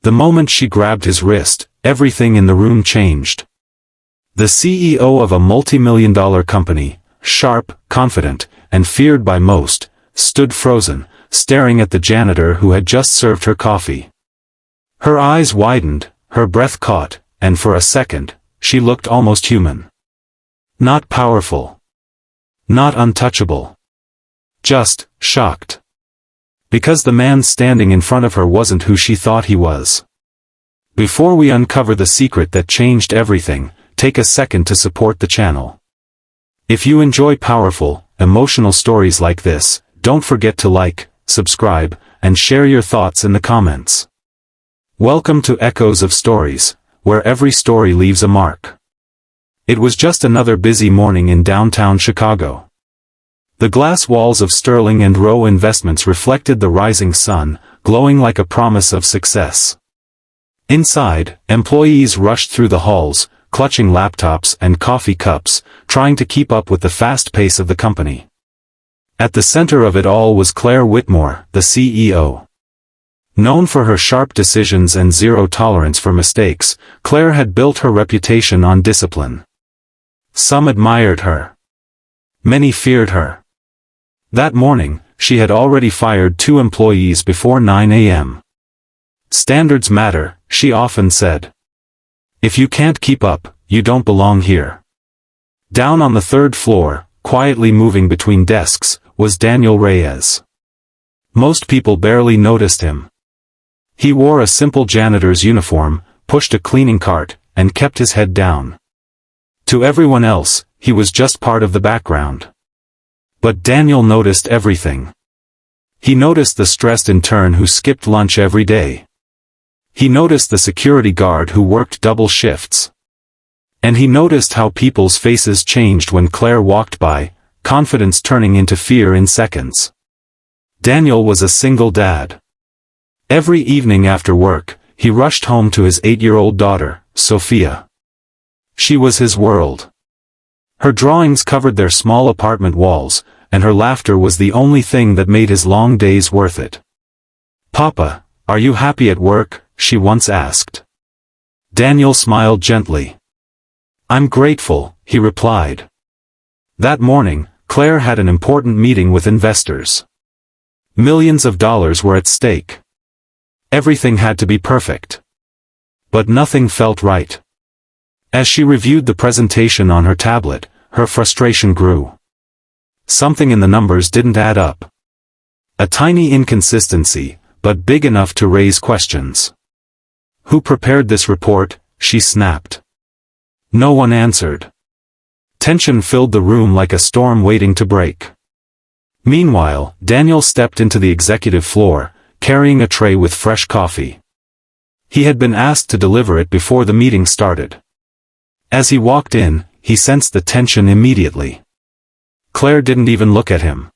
The moment she grabbed his wrist, everything in the room changed. The CEO of a multi-million-dollar company, sharp, confident, and feared by most, stood frozen, staring at the janitor who had just served her coffee. Her eyes widened, her breath caught, and for a second, she looked almost human. Not powerful. Not untouchable. Just shocked. Because the man standing in front of her wasn't who she thought he was. Before we uncover the secret that changed everything, take a second to support the channel. If you enjoy powerful, emotional stories like this, don't forget to like, subscribe, and share your thoughts in the comments. Welcome to Echoes of Stories, where every story leaves a mark. It was just another busy morning in downtown Chicago. The glass walls of Sterling and Rowe Investments reflected the rising sun, glowing like a promise of success. Inside, employees rushed through the halls, clutching laptops and coffee cups, trying to keep up with the fast pace of the company. At the center of it all was Claire Whitmore, the CEO. Known for her sharp decisions and zero tolerance for mistakes, Claire had built her reputation on discipline. Some admired her. Many feared her. That morning, she had already fired 2 employees before 9 a.m. Standards matter, she often said. If you can't keep up, you don't belong here. Down on the 3rd floor, quietly moving between desks, was Daniel Reyes. Most people barely noticed him. He wore a simple janitor's uniform, pushed a cleaning cart, and kept his head down. To everyone else, he was just part of the background. But Daniel noticed everything. He noticed the stressed intern who skipped lunch every day. He noticed the security guard who worked double shifts. And he noticed how people's faces changed when Claire walked by, confidence turning into fear in seconds. Daniel was a single dad. Every evening after work, he rushed home to his 8-year-old daughter, Sophia. She was his world. Her drawings covered their small apartment walls, and her laughter was the only thing that made his long days worth it. "Papa, are you happy at work?" she once asked. Daniel smiled gently. "I'm grateful," he replied. That morning, Claire had an important meeting with investors. Millions of dollars were at stake. Everything had to be perfect. But nothing felt right. As she reviewed the presentation on her tablet, her frustration grew. Something in the numbers didn't add up. A tiny inconsistency, but big enough to raise questions. "Who prepared this report?" she snapped. No one answered. Tension filled the room like a storm waiting to break. Meanwhile, Daniel stepped into the executive floor, carrying a tray with fresh coffee. He had been asked to deliver it before the meeting started. As he walked in, he sensed the tension immediately. Claire didn't even look at him.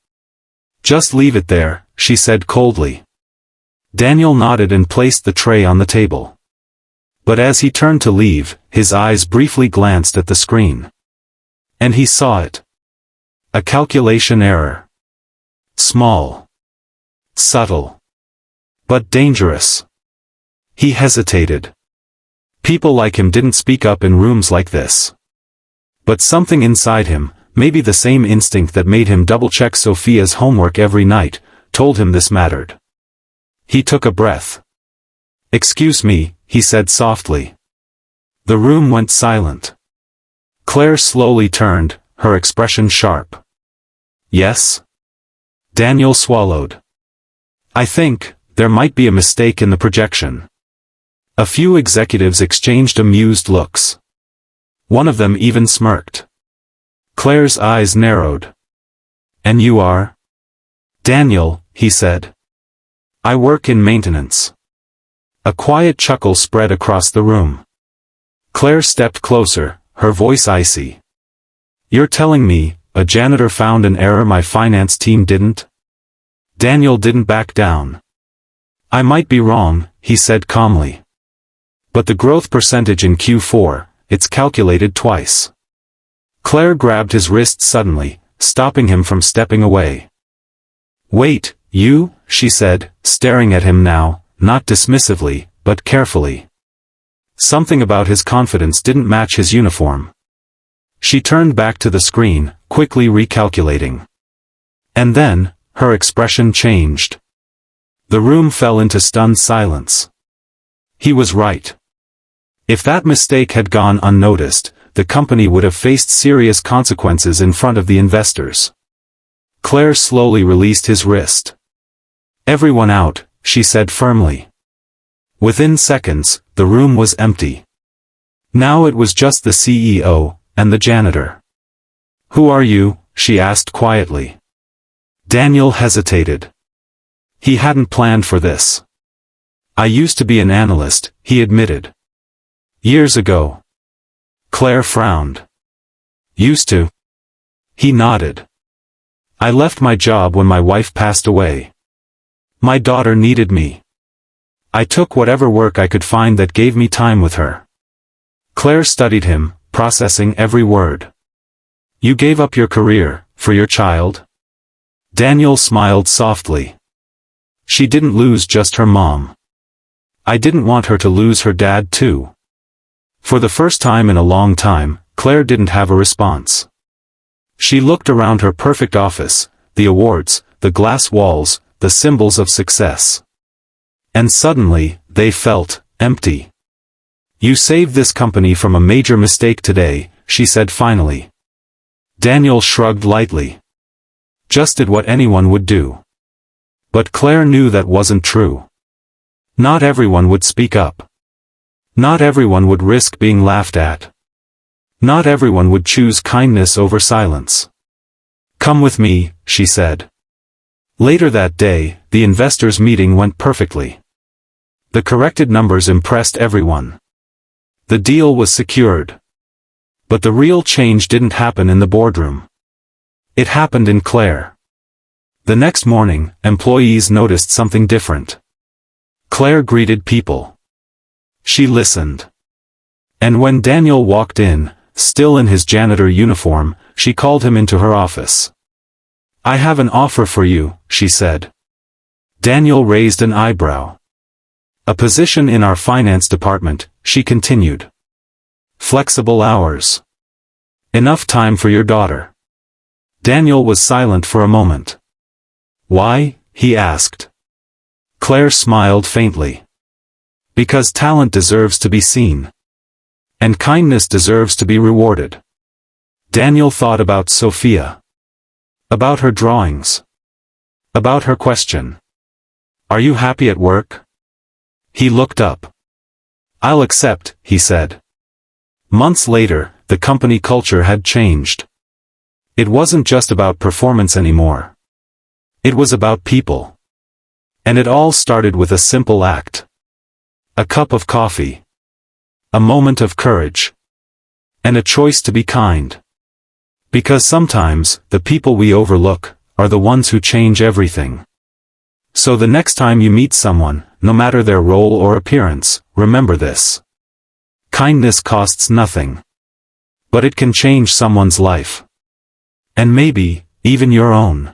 "Just leave it there," she said coldly. Daniel nodded and placed the tray on the table. But as he turned to leave, his eyes briefly glanced at the screen. And he saw it. A calculation error. Small. Subtle. But dangerous. He hesitated. People like him didn't speak up in rooms like this. But something inside him, maybe the same instinct that made him double-check Sophia's homework every night, told him this mattered. He took a breath. "Excuse me," he said softly. The room went silent. Claire slowly turned, her expression sharp. "Yes?" Daniel swallowed. "I think there might be a mistake in the projection." A few executives exchanged amused looks. One of them even smirked. Claire's eyes narrowed. "And you are?" "Daniel," he said. "I work in maintenance." A quiet chuckle spread across the room. Claire stepped closer, her voice icy. "You're telling me, a janitor found an error my finance team didn't?" Daniel didn't back down. "I might be wrong," he said calmly. "But the growth percentage in Q4, it's calculated twice." Claire grabbed his wrist suddenly, stopping him from stepping away. "Wait, you?" she said, staring at him now, not dismissively, but carefully. Something about his confidence didn't match his uniform. She turned back to the screen, quickly recalculating. And then, her expression changed. The room fell into stunned silence. He was right. If that mistake had gone unnoticed, the company would have faced serious consequences in front of the investors. Claire slowly released his wrist. "Everyone out," she said firmly. Within seconds, the room was empty. Now it was just the CEO, and the janitor. "Who are you?" she asked quietly. Daniel hesitated. He hadn't planned for this. "I used to be an analyst," he admitted. "Years ago." Claire frowned. "Used to?" He nodded. "I left my job when my wife passed away. My daughter needed me. I took whatever work I could find that gave me time with her." Claire studied him, processing every word. "You gave up your career, for your child?" Daniel smiled softly. "She didn't lose just her mom. I didn't want her to lose her dad too." For the first time in a long time, Claire didn't have a response. She looked around her perfect office, the awards, the glass walls, the symbols of success. And suddenly, they felt empty. "You saved this company from a major mistake today," she said finally. Daniel shrugged lightly. "Just did what anyone would do." But Claire knew that wasn't true. Not everyone would speak up. Not everyone would risk being laughed at. Not everyone would choose kindness over silence. "Come with me," she said. Later that day, the investors' meeting went perfectly. The corrected numbers impressed everyone. The deal was secured. But the real change didn't happen in the boardroom. It happened in Claire. The next morning, employees noticed something different. Claire greeted people. She listened. And when Daniel walked in, still in his janitor uniform, she called him into her office. "I have an offer for you," she said. Daniel raised an eyebrow. "A position in our finance department," she continued. "Flexible hours. Enough time for your daughter." Daniel was silent for a moment. "Why?" he asked. Claire smiled faintly. "Because talent deserves to be seen. And kindness deserves to be rewarded." Daniel thought about Sophia. About her drawings. About her question. "Are you happy at work?" He looked up. "I'll accept," he said. Months later, the company culture had changed. It wasn't just about performance anymore. It was about people. And it all started with a simple act. A cup of coffee. A moment of courage. And a choice to be kind. Because sometimes, the people we overlook, are the ones who change everything. So the next time you meet someone, no matter their role or appearance, remember this. Kindness costs nothing. But it can change someone's life. And maybe, even your own.